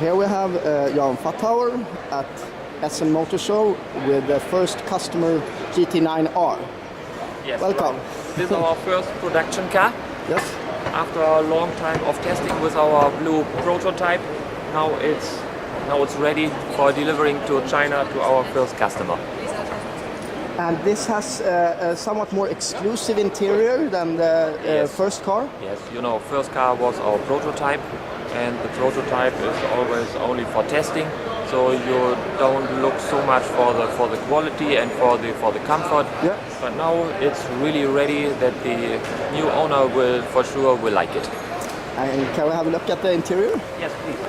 here we have Jan Fatthauer at Essen Motor Show with the first customer GT9-R. Yes, welcome. Right. This is our first production car. Yes. After a long time of testing with our blue prototype, now it's ready for delivering to China to our first customer. And this has a somewhat more exclusive interior than the Yes. first car? Yes, you know, first car was our prototype, and the prototype is always only for testing, so you don't look so much for the quality and for the comfort. Yeah. But now it's really ready that the new owner will for sure will like it. And can we have a look at the interior? Yes, please.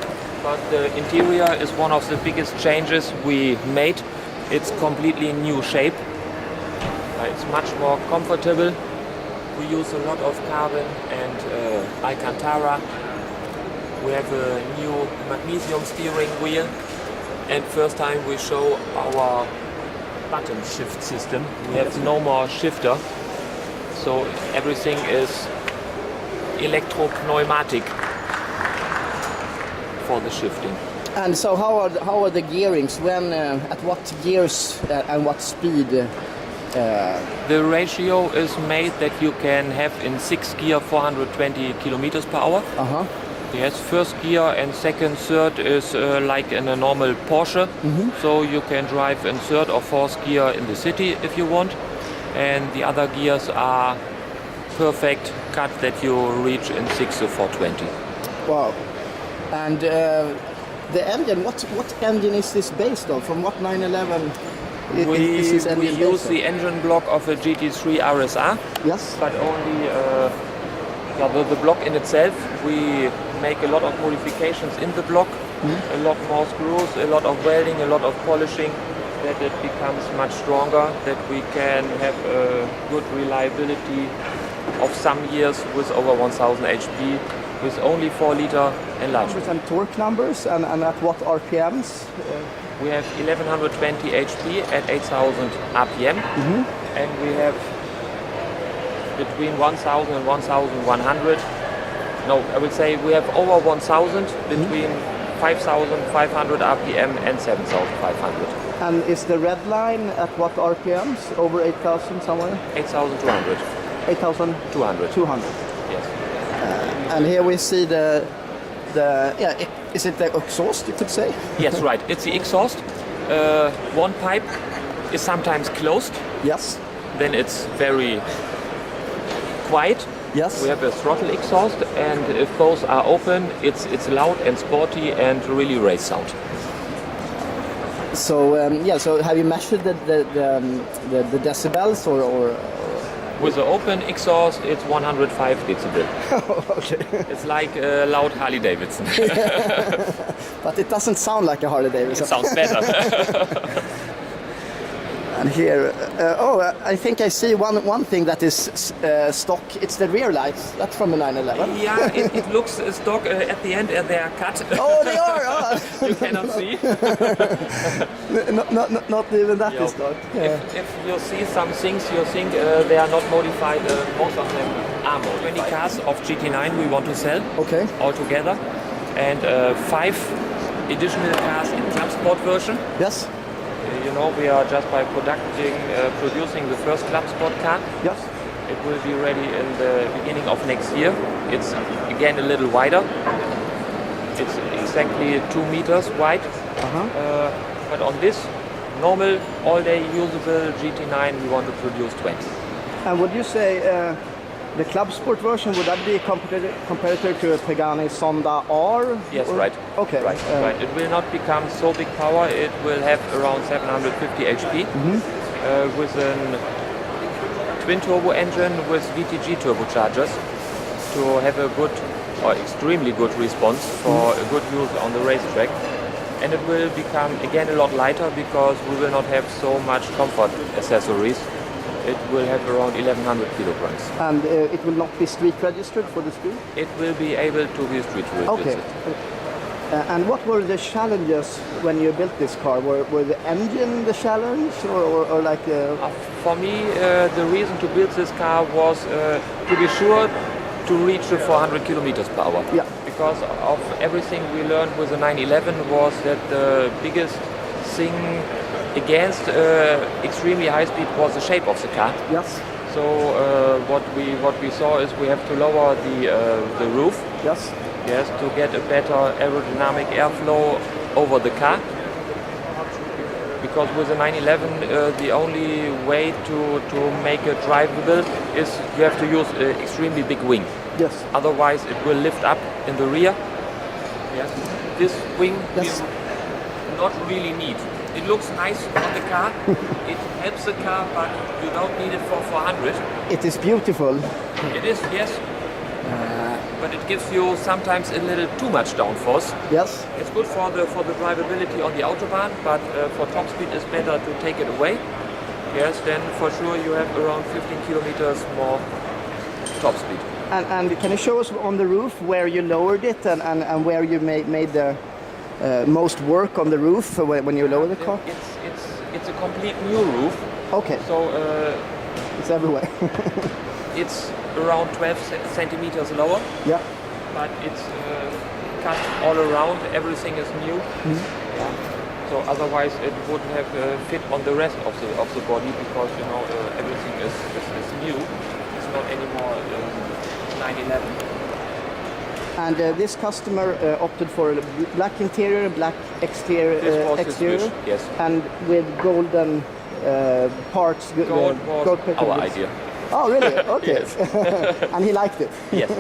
But the interior is one of the biggest changes we made. It's completely new shape. It's much more comfortable. We use a lot of carbon and Alcantara. We have a new magnesium steering wheel, and first time we show our button shift system. We have no more shifter, so everything is electro-pneumatic for the shifting. And so how are the gearings? When, at what gears and what speed? The ratio is made that you can have in 6 gear 420 kilometers per hour. Uh-huh. Yes, first gear and second, third is like in a normal Porsche. Mm-hmm. So you can drive in third or fourth gear in the city if you want. And the other gears are perfect cut that you reach in 6 to 420. Wow. And the engine, what engine is this based on? From what 911 is this engine We based use on? the engine block of a GT3 RSR. Yes. But only the block in itself. We make a lot of modifications in the block, a lot more screws, a lot of welding, a lot of polishing, that it becomes much stronger, that we can have a good reliability of some years with over 1000 HP, with only 4 liter enlargement. And torque numbers and at what RPMs? We have 1120 HP at 8000 RPM, and we have between 1000 and 1100. No, I would say we have over 1000 between 5500 RPM and 7500. And is the red line at what RPMs? Over 8000 somewhere? 8200. 8200. 200. Yes. And here we see is it the exhaust, you could say? Yes, right. It's the exhaust. One pipe is sometimes closed. Yes. Then it's very quiet. Yes. We have a throttle exhaust, and if both are open, it's loud and sporty and really race sound. So so have you measured the decibels or? With the open exhaust, it's 105 decibel. Okay. It's like a loud Harley Davidson. But it doesn't sound like a Harley Davidson. It sounds better. And here, I think I see one thing that is stock. It's the rear lights. That's from a 911. Yeah, it looks stock at the end, and they are cut. Oh, they are. Oh. You cannot see. not even that is stock. Yeah. If you see some things, you think they are not modified. Most of them are modified. 20 cars of GT9 we want to sell. Okay. Altogether, and 5 additional cars in Club Sport version. Yes. You know, we are just by producing the first Club Sport car. Yes. It will be ready in the beginning of next year. It's again a little wider. It's exactly 2 meters wide. But on this normal, all-day usable GT9, we want to produce 20. And would you say the Club Sport version, would that be a competitor to a Pagani Sonda R? Yes, or? right. Okay. Right. Right. It will not become so big power. It will have around 750 HP with a twin turbo engine with VTG turbochargers to have a good or extremely good response for a good use on the racetrack. And it will become again a lot lighter because we will not have so much comfort accessories. It will have around 1100 kilograms. And it will not be street registered for the street? It will be able to be street registered. Okay. And what were the challenges when you built this car? Were the engine the challenge or like... For me, the reason to build this car was to be sure to reach the 400 kilometers per hour. Yeah. because of everything we learned with the 911 was that the biggest thing against extremely high speed was the shape of the car. Yes. So what we saw is we have to lower the roof. Yes. Yes, to get a better aerodynamic airflow over the car. Because with the 911, the only way to make it drivable is you have to use an extremely big wing. Yes. Otherwise, it will lift up in the rear. Yes. This wing Yes. we not really need. It looks nice on the car. It helps the car, but you don't need it for 400. It is beautiful. It is, yes. But it gives you sometimes a little too much downforce. Yes. It's good for the drivability on the autobahn, but for top speed it's better to take it away. Yes, then for sure you have around 15 kilometers more top speed. And can you show us on the roof where you lowered it and where you made the most work on the roof when you lower the car? It's a complete new roof. Okay. So it's everywhere. it's around 12 centimeters lower. Yeah. But it's cut all around. Everything is new. Mm-hmm. Yeah. So otherwise it wouldn't have fit on the rest of the body because everything is new. It's not anymore 911. And this customer opted for a black interior, black exterior, This was his exterior, wish, yes. and with golden parts. Gold was our idea. Oh, really? Okay. Yes. And he liked it. Yes.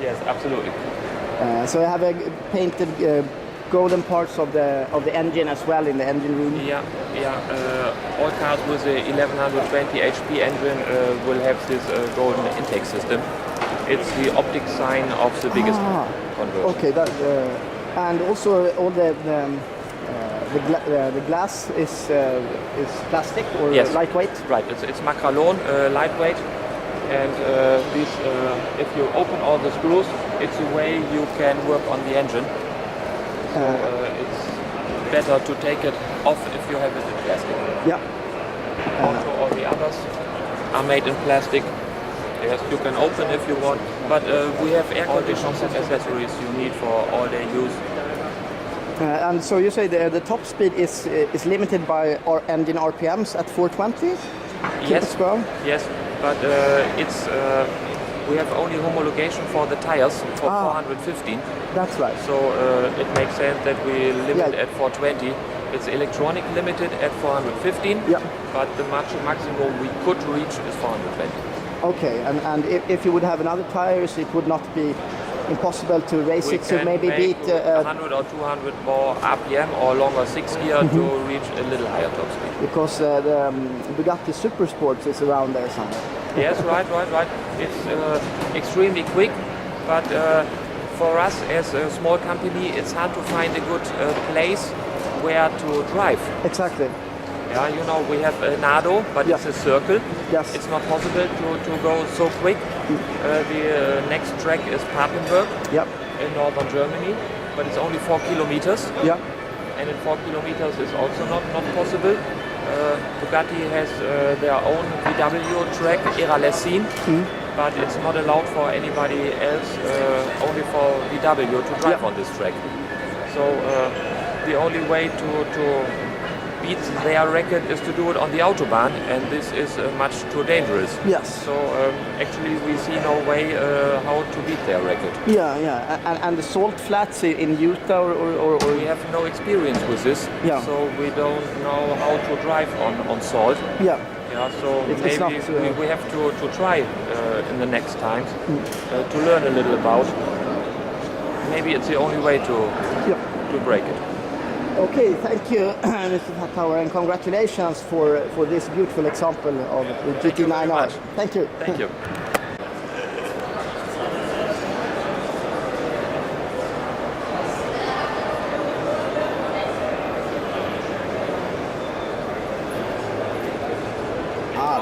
Yes, absolutely. So I have painted golden parts of the engine as well in the engine room. Yeah. All cars with the 1120 HP engine will have this golden intake system. It's the optic sign of the biggest conversion. Okay, and also all the glass is plastic or Yes. lightweight. Right, it's Macralone, lightweight, and if you open all the screws, it's a way you can work on the engine. So it's better to take it off if you have it in plastic. Yeah. Also, all the others are made in plastic. Yes, you can open if you want, but we have air conditioners and accessories you need for all day use. And so you say the top speed is limited by our engine RPMs at 420? Yes, yes, but we have only homologation for the tires for 415. That's right. So it makes sense that we limit at 420. It's electronic limited at 415, but the maximum we could reach is 420. Okay, and if you would have another tires, it would not be impossible to race We it to can maybe make beat 100 or 200 more RPM or longer 6 gear to reach a little higher top speed. because the Bugatti Super Sports is around there somewhere. Yes, right. It's extremely quick, but for us as a small company, it's hard to find a good place where to drive. Exactly. Yeah, we have a Nado, but it's a circle. Yes. It's not possible to go so quick. The next track is Papenburg in northern Germany, but it's only 4 kilometers. Yeah. And in 4 kilometers is also not possible. Bugatti has their own VW track, Eralessin, but it's not allowed for anybody else, only for VW to drive on this track. So the only way to beat their record is to do it on the autobahn, and this is much too dangerous. Yes. So actually we see no way how to beat their record. Yeah. And the salt flats in Utah or we have no experience with this, so we don't know how to drive on salt. Yeah. Yeah, so maybe we have to try in the next times to learn a little about. Maybe it's the only way to break it. Okay, thank you, Mr. Fatthauer, and congratulations for this beautiful example of the GT9-R. Thank you. Thank you.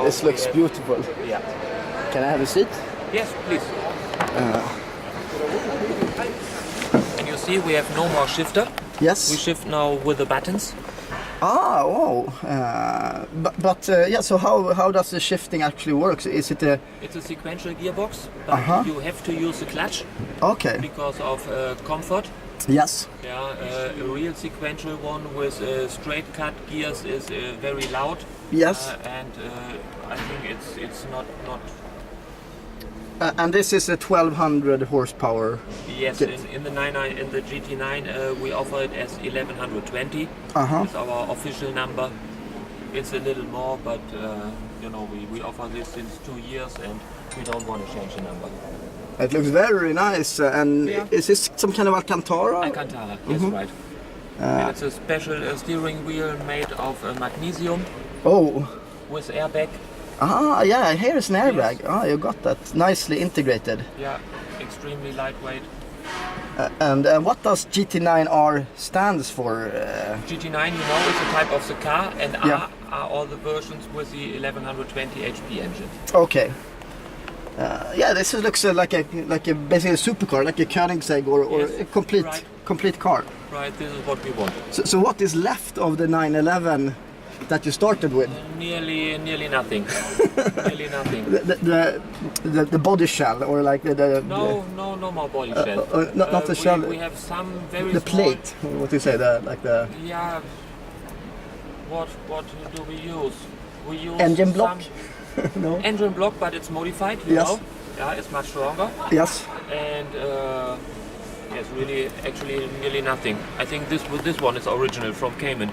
This looks beautiful. Yeah. Can I have a seat? Yes, please. And you see we have no more shifter. Yes. We shift now with the buttons. Ah, oh. Yeah. So how does the shifting actually work? Is it a? It's a sequential gearbox, but you have to use the clutch. Okay. Because of comfort. Yes. Yeah, a real sequential one with straight cut gears is very loud. Yes. And I think it's not. And this is a 1200 horsepower. Yes, in the GT9 we offer it as 1120. It's our official number. It's a little more, but you know, we offer this since 2 years and we don't want to change the number. It looks very nice. And is this some kind of Alcantara? Alcantara, yes, right. And it's a special steering wheel made of magnesium. Oh. With airbag. Ah, yeah, here is an airbag. Yes. Ah, you got that. Nicely integrated. Yeah, extremely lightweight. And what does GT9-R stands for? GT9, you know, is a type of the car, and R are all the versions with the 1120 HP engine. Okay. Yeah, this looks like a basically a supercar, like a Koenigsegg or a complete car. Right, this is what we want. So what is left of the 911 that you started with? Nearly nothing. Nearly nothing. The body shell, or like the no more body shell. Not the shell. We have some very the small, plate. What do you say? The yeah. What do we use? We use engine block. No. Engine block, but it's modified. You know. Yeah, it's much stronger. Yes. And yes, really, actually, nearly nothing. I think this one is original from Cayman.